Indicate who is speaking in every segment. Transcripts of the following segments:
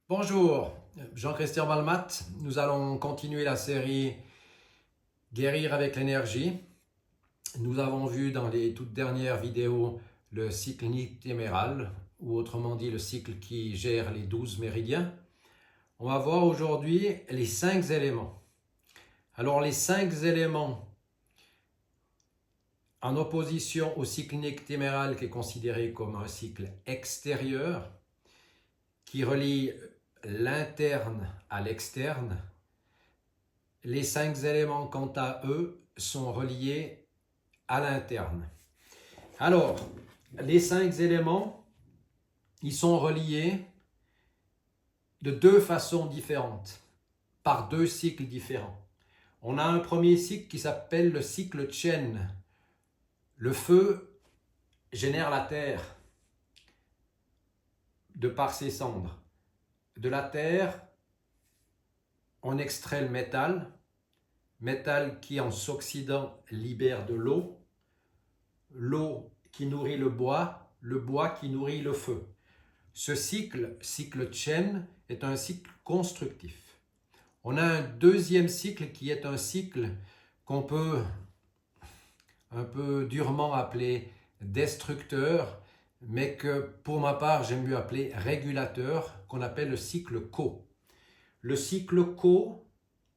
Speaker 1: Bonjour, Jean-Christian Balmat. Nous allons continuer la série Guérir avec l'énergie. Nous avons vu dans les toutes dernières vidéos le cycle nictéméral, ou autrement dit le cycle qui gère les 12 méridiens. On va voir aujourd'hui les 5 éléments. Alors les 5 éléments en opposition au cycle nictéméral qui est considéré comme un cycle extérieur, qui relie l'interne à l'externe. Les 5 éléments, quant à eux, sont reliés à l'interne. Alors, les 5 éléments, ils sont reliés de 2 façons différentes, par 2 cycles différents. On a un premier cycle qui s'appelle le cycle Chen. Le feu génère la terre de par ses cendres. De la terre, on extrait le métal qui en s'oxydant libère de l'eau qui nourrit le bois qui nourrit le feu. Ce cycle Chen, est un cycle constructif. On a un deuxième cycle qui est un cycle qu'on peut un peu durement appeler destructeur, mais que pour ma part j'aime mieux appeler régulateur, qu'on appelle le cycle Ko. Le cycle Ko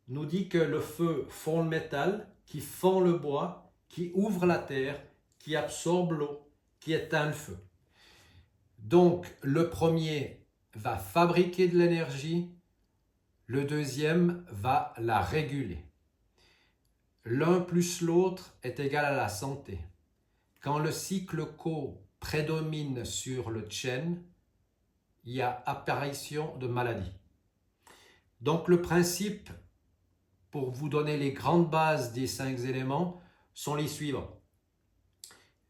Speaker 1: nous dit que le feu fond le métal, qui fend le bois, qui ouvre la terre, qui absorbe l'eau, qui éteint le feu. Donc le premier va fabriquer de l'énergie, le deuxième va la réguler. L'un plus l'autre est égal à la santé. Quand le cycle Ko prédomine sur le Chen, il y a apparition de maladies. Donc le principe, pour vous donner les grandes bases des 5 éléments, sont les suivants.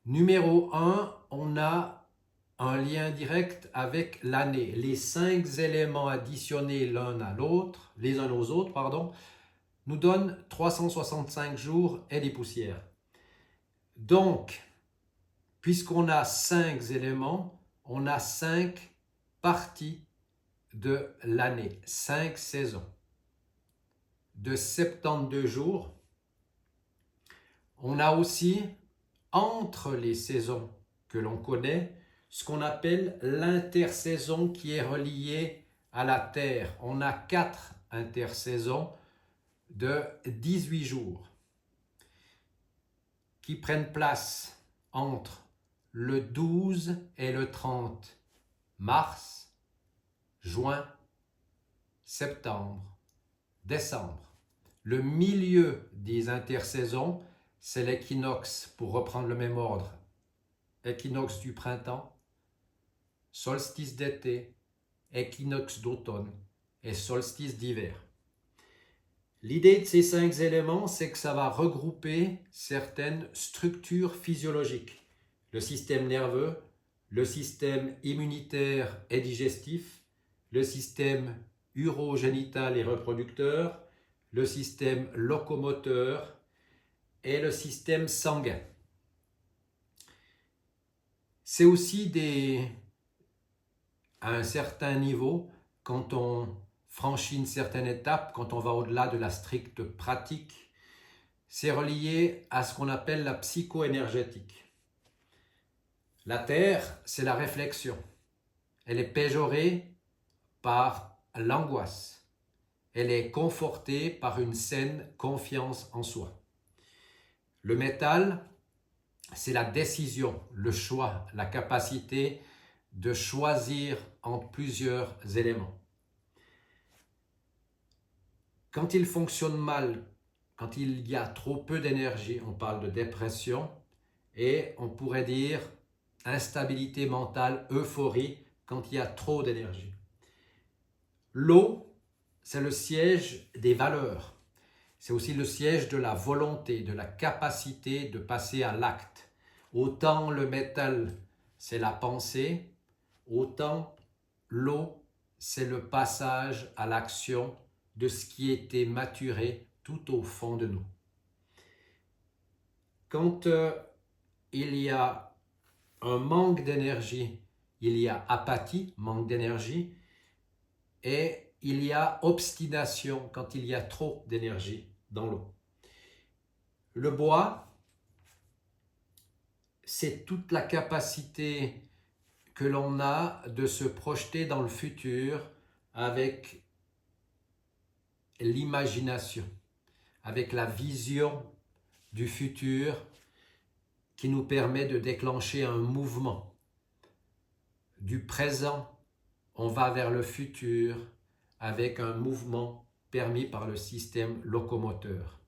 Speaker 1: Numéro 1, on a un lien direct avec l'année. Les 5 éléments additionnés l'un à l'autre, les uns aux autres, nous donnent 365 jours et des poussières. Donc, puisqu'on a 5 éléments, on a 5 parties de l'année, 5 saisons de 72 jours. On a aussi, entre les saisons que l'on connaît, ce qu'on appelle l'intersaison qui est reliée à la Terre. On a 4 intersaisons de 18 jours qui prennent place entre le 12 et le 30 mars, juin, septembre, décembre. Le milieu des intersaisons, c'est l'équinoxe, pour reprendre le même ordre, équinoxe du printemps, solstice d'été, équinoxe d'automne et solstice d'hiver. L'idée de ces 5 éléments, c'est que ça va regrouper certaines structures physiologiques. Le système nerveux, le système immunitaire et digestif, le système urogénital et reproducteur, le système locomoteur et le système sanguin. C'est aussi à un certain niveau, quand on franchit une certaine étape, quand on va au-delà de la stricte pratique, c'est relié à ce qu'on appelle la psycho-énergétique. La Terre, c'est la réflexion. Elle est péjorée par l'angoisse. Elle est confortée par une saine confiance en soi. Le métal, c'est la décision, le choix, la capacité de choisir entre plusieurs éléments. Quand il fonctionne mal, quand il y a trop peu d'énergie, on parle de dépression et on pourrait dire instabilité mentale, euphorie quand il y a trop d'énergie. L'eau, c'est le siège des valeurs. C'est aussi le siège de la volonté, de la capacité de passer à l'acte. Autant le métal, c'est la pensée, autant l'eau, c'est le passage à l'action de ce qui était maturé tout au fond de nous. Quand il y a un manque d'énergie, il y a apathie, manque d'énergie, et il y a obstination quand il y a trop d'énergie dans l'eau. Le bois, c'est toute la capacité que l'on a de se projeter dans le futur avec l'imagination, avec la vision du futur qui nous permet de déclencher un mouvement. Du présent, on va vers le futur avec un mouvement permis par le système locomoteur.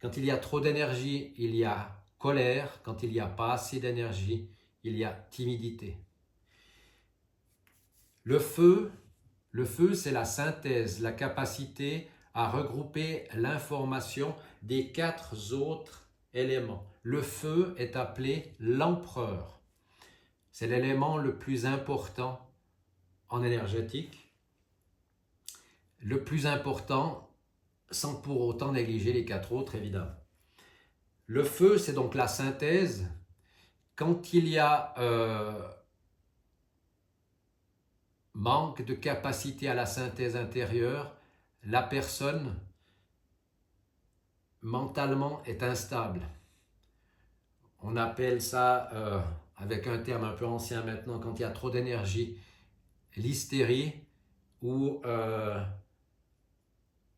Speaker 1: Quand il y a trop d'énergie, il y a colère. Quand il n'y a pas assez d'énergie, il y a timidité. Le feu, c'est la synthèse, la capacité à regrouper l'information des 4 autres éléments. Le feu est appelé l'empereur. C'est l'élément le plus important en énergétique, le plus important sans pour autant négliger les 4 autres, évidemment. Le feu, c'est donc la synthèse. Quand il y a manque de capacité à la synthèse intérieure, la personne mentalement est instable. On appelle ça, avec un terme un peu ancien maintenant, quand il y a trop d'énergie, l'hystérie ou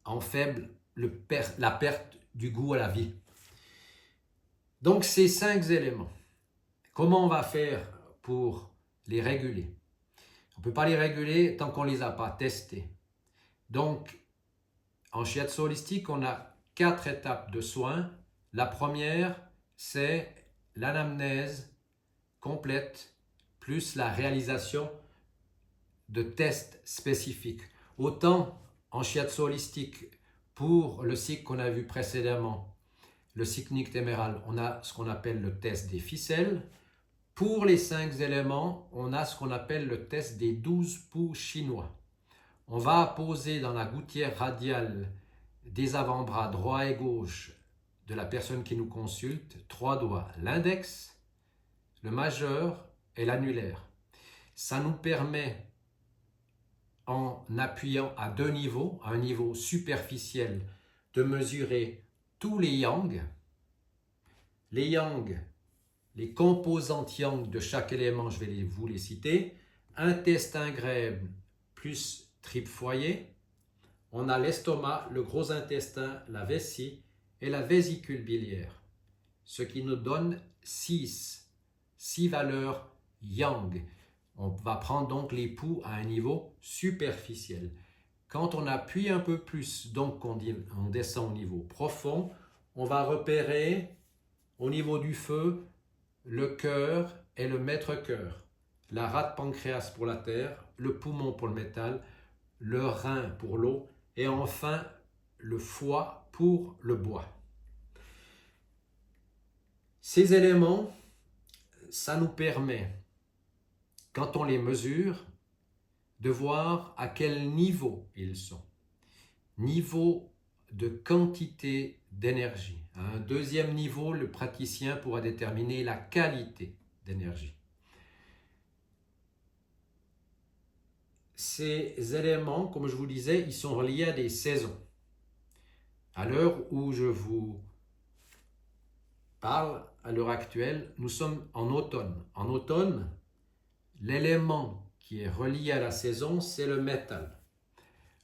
Speaker 1: en faible, la perte du goût à la vie. Donc ces 5 éléments, comment on va faire pour les réguler? On ne peut pas les réguler tant qu'on ne les a pas testés. Donc, en shiatsu holistique, on a 4 étapes de soins. La première, c'est l'anamnèse complète, plus la réalisation de tests spécifiques. Autant en shiatsu holistique, pour le cycle qu'on a vu précédemment, le cycle nictéméral, on a ce qu'on appelle le test des ficelles. Pour les 5 éléments, on a ce qu'on appelle le test des 12 pouls chinois. On va poser dans la gouttière radiale des avant-bras droit et gauche de la personne qui nous consulte 3 doigts, l'index, le majeur et l'annulaire. Ça nous permet, en appuyant à 2 niveaux, à un niveau superficiel, de mesurer tous les yang. Les yang, les composantes yang de chaque élément, je vais vous les citer. Intestin grêle plus tripe foyer. On a l'estomac, le gros intestin, la vessie et la vésicule biliaire. Ce qui nous donne 6 valeurs yang. On va prendre donc les pouls à un niveau superficiel. Quand on appuie un peu plus, donc on descend au niveau profond, on va repérer au niveau du feu le cœur et le maître-cœur, la rate pancréas pour la terre, le poumon pour le métal, le rein pour l'eau et enfin le foie pour le bois. Ces éléments, ça nous permet, quand on les mesure, de voir à quel niveau ils sont. Niveau de quantité d'énergie. À un deuxième niveau, le praticien pourra déterminer la qualité d'énergie. Ces éléments, comme je vous disais, ils sont reliés à des saisons. À l'heure où je vous parle, à l'heure actuelle, nous sommes en automne. En automne, l'élément qui est relié à la saison, c'est le métal.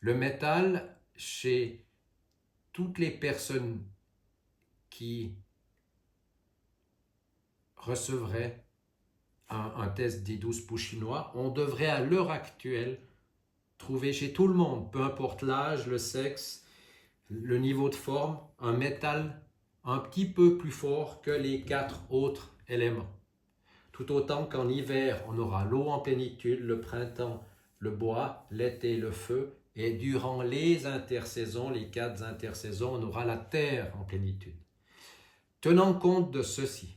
Speaker 1: Le métal, chez toutes les personnes qui recevraient un test des 12 pouls chinois, on devrait à l'heure actuelle trouver chez tout le monde, peu importe l'âge, le sexe, le niveau de forme, un métal un petit peu plus fort que les 4 autres éléments. Tout autant qu'en hiver, on aura l'eau en plénitude, le printemps, le bois, l'été, le feu, et durant les intersaisons, les 4 intersaisons, on aura la terre en plénitude. Tenant compte de ceci,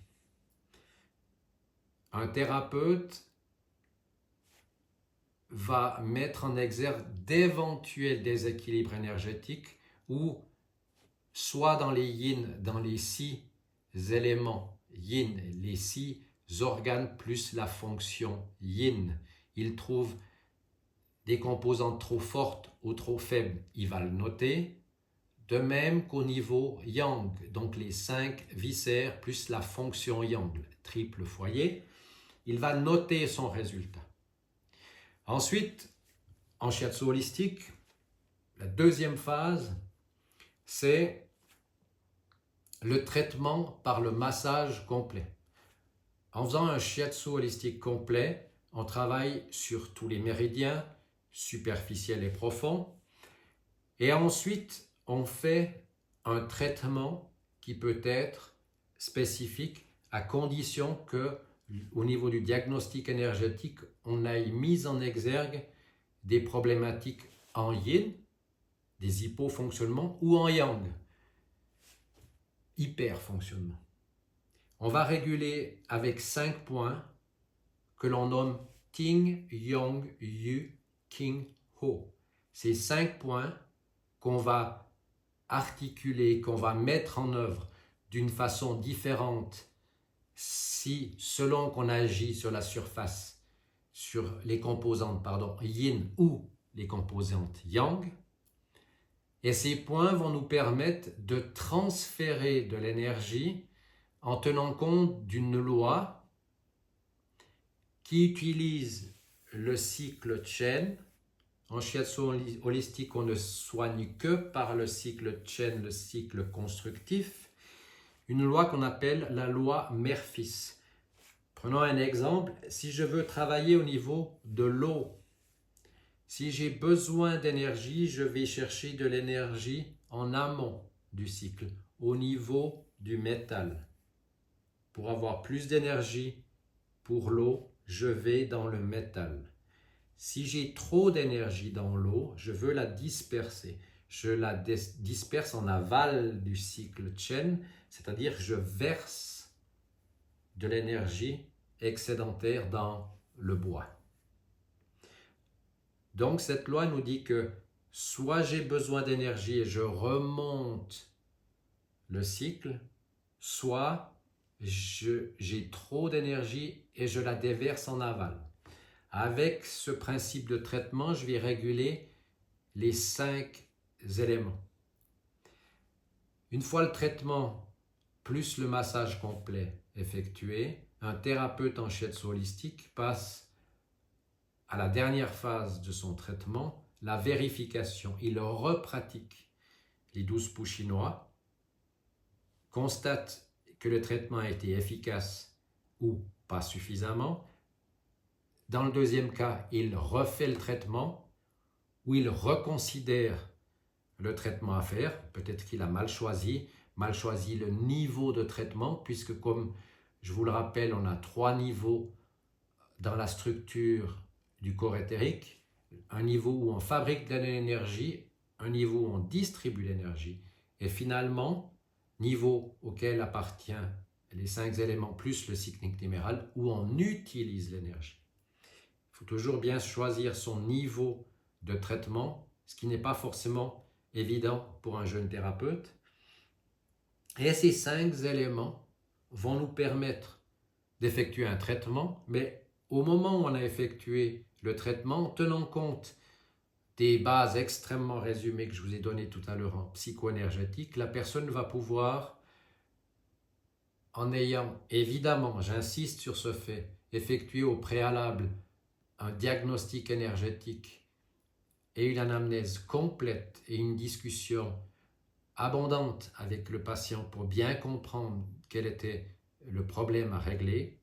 Speaker 1: un thérapeute va mettre en exergue d'éventuels déséquilibres énergétiques ou soit dans les yin, dans les 6 éléments yin, les 6 organes plus la fonction yin. Il trouve des composantes trop fortes ou trop faibles, il va le noter. De même qu'au niveau yang, donc les 5 viscères plus la fonction yang, triple foyer, il va noter son résultat. Ensuite, en shiatsu holistique, la deuxième phase, c'est le traitement par le massage complet. En faisant un shiatsu holistique complet, on travaille sur tous les méridiens, superficiels et profonds, et ensuite on fait un traitement qui peut être spécifique à condition que, au niveau du diagnostic énergétique, on ait mis en exergue des problématiques en yin, des hypofonctionnements, ou en yang, hyperfonctionnement. On va réguler avec 5 points que l'on nomme Ting, Yang, Yu, King, Ho. Ces 5 points qu'on va articuler, qu'on va mettre en œuvre d'une façon différente si, selon qu'on agit sur la surface, sur les composantes, yin ou les composantes yang. Et ces points vont nous permettre de transférer de l'énergie en tenant compte d'une loi qui utilise le cycle Chen. En shiatsu holistique, on ne soigne que par le cycle Chen, le cycle constructif. Une loi qu'on appelle la loi mère-fils. Prenons un exemple. Si je veux travailler au niveau de l'eau, si j'ai besoin d'énergie, je vais chercher de l'énergie en amont du cycle, au niveau du métal. Pour avoir plus d'énergie pour l'eau, je vais dans le métal. Si j'ai trop d'énergie dans l'eau, je veux la disperser. Je la disperse en aval du cycle Chen, c'est-à-dire je verse de l'énergie excédentaire dans le bois. Donc cette loi nous dit que soit j'ai besoin d'énergie et je remonte le cycle, soit j'ai trop d'énergie et je la déverse en aval. Avec ce principe de traitement, je vais réguler les 5 éléments. Une fois le traitement plus le massage complet effectué, un thérapeute en shiatsu holistique passe à la dernière phase de son traitement, la vérification. Il repratique les 12 poux chinois, constate que le traitement a été efficace ou pas suffisamment. Dans le deuxième cas, il refait le traitement ou il reconsidère le traitement à faire. Peut-être qu'il a mal choisi le niveau de traitement, puisque comme je vous le rappelle, on a 3 niveaux dans la structure du corps éthérique. Un niveau où on fabrique de l'énergie, un niveau où on distribue l'énergie, et finalement, niveau auquel appartient les 5 éléments plus le cycle nictéméral, où on utilise l'énergie. Il faut toujours bien choisir son niveau de traitement, ce qui n'est pas forcément évident pour un jeune thérapeute. Et ces 5 éléments vont nous permettre d'effectuer un traitement, mais au moment où on a effectué le traitement, tenant compte des bases extrêmement résumées que je vous ai données tout à l'heure en psycho-énergétique, la personne va pouvoir, en ayant évidemment, j'insiste sur ce fait, effectué au préalable un diagnostic énergétique et une anamnèse complète et une discussion abondante avec le patient pour bien comprendre quel était le problème à régler,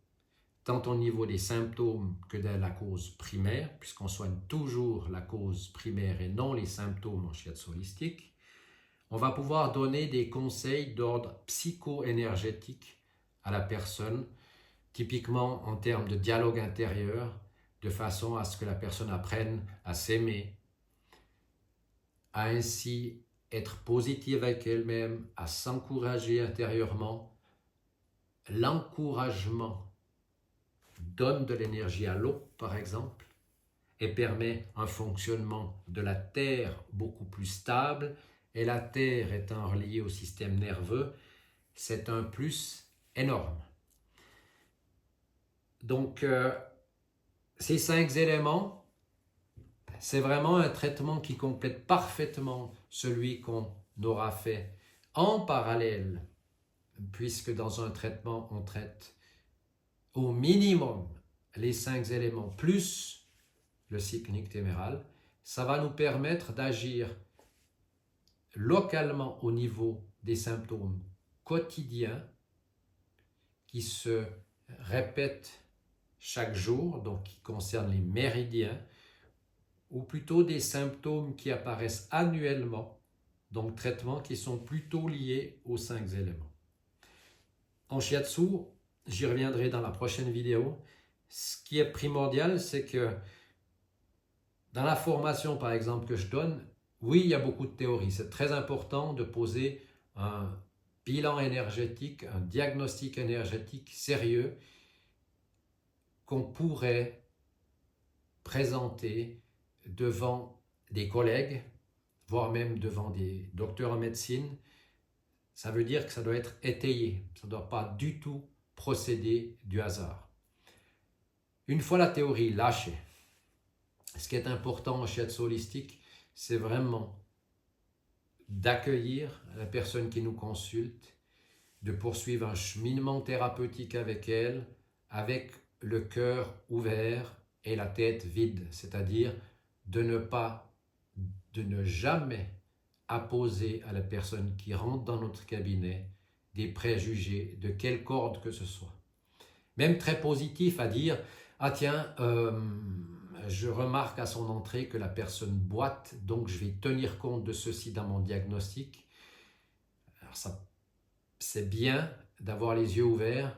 Speaker 1: tant au niveau des symptômes que de la cause primaire, puisqu'on soigne toujours la cause primaire et non les symptômes en shiatsu holistique. On va pouvoir donner des conseils d'ordre psycho-énergétique à la personne, typiquement en termes de dialogue intérieur, de façon à ce que la personne apprenne à s'aimer, à ainsi être positive avec elle-même, à s'encourager intérieurement. L'encouragement donne de l'énergie à l'eau, par exemple, et permet un fonctionnement de la Terre beaucoup plus stable. Et la Terre étant reliée au système nerveux, c'est un plus énorme. Donc, ces 5 éléments c'est vraiment un traitement qui complète parfaitement celui qu'on aura fait en parallèle, puisque dans un traitement, on traite au minimum les 5 éléments plus le cycle nictéméral. Ça va nous permettre d'agir localement au niveau des symptômes quotidiens qui se répètent chaque jour, donc qui concernent les méridiens, ou plutôt des symptômes qui apparaissent annuellement, donc traitements qui sont plutôt liés aux 5 éléments. En shiatsu, j'y reviendrai dans la prochaine vidéo. Ce qui est primordial, c'est que dans la formation, par exemple, que je donne, oui, il y a beaucoup de théories. C'est très important de poser un bilan énergétique, un diagnostic énergétique sérieux qu'on pourrait présenter devant des collègues, voire même devant des docteurs en médecine. Ça veut dire que ça doit être étayé. Ça ne doit pas du tout procéder du hasard. Une fois la théorie lâchée, ce qui est important en shiatsu holistique, c'est vraiment d'accueillir la personne qui nous consulte, de poursuivre un cheminement thérapeutique avec elle, avec le cœur ouvert et la tête vide, c'est-à-dire de ne jamais apposer à la personne qui rentre dans notre cabinet des préjugés de quelque ordre que ce soit. Même très positif à dire « Ah tiens, je remarque à son entrée que la personne boite, donc je vais tenir compte de ceci dans mon diagnostic. » Alors ça, c'est bien d'avoir les yeux ouverts.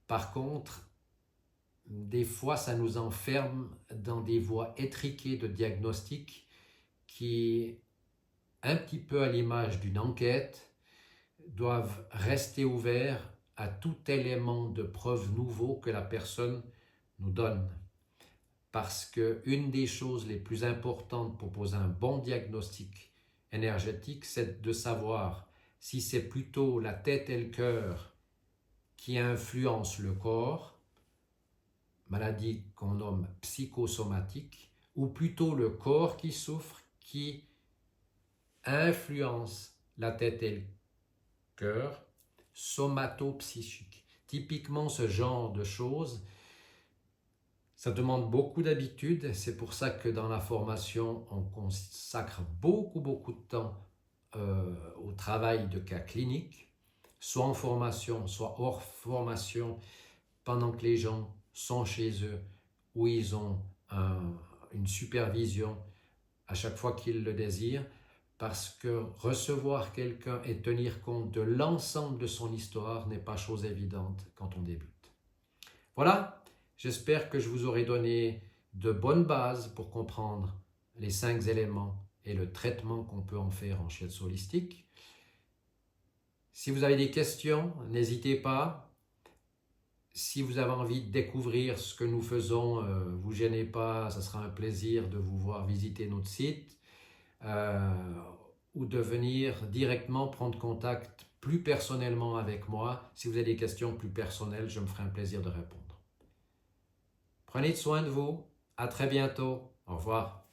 Speaker 1: Par contre, des fois, ça nous enferme dans des voies étriquées de diagnostic qui, un petit peu à l'image d'une enquête, doivent rester ouverts à tout élément de preuve nouveau que la personne nous donne. Parce qu'une des choses les plus importantes pour poser un bon diagnostic énergétique, c'est de savoir si c'est plutôt la tête et le cœur qui influencent le corps, maladie qu'on nomme psychosomatique, ou plutôt le corps qui souffre, qui influence la tête et le cœur, somatopsychique. Typiquement, ce genre de choses, ça demande beaucoup d'habitude. C'est pour ça que dans la formation, on consacre beaucoup de temps au travail de cas cliniques, soit en formation, soit hors formation, pendant que les gens sont chez eux, où ils ont une supervision à chaque fois qu'ils le désirent, parce que recevoir quelqu'un et tenir compte de l'ensemble de son histoire n'est pas chose évidente quand on débute. Voilà, j'espère que je vous aurai donné de bonnes bases pour comprendre les 5 éléments et le traitement qu'on peut en faire en shiatsu holistique. Si vous avez des questions, n'hésitez pas. Si vous avez envie de découvrir ce que nous faisons, vous gênez pas, ça sera un plaisir de vous voir visiter notre site. Ou de venir directement prendre contact plus personnellement avec moi. Si vous avez des questions plus personnelles, je me ferai un plaisir de répondre. Prenez soin de vous. À très bientôt. Au revoir.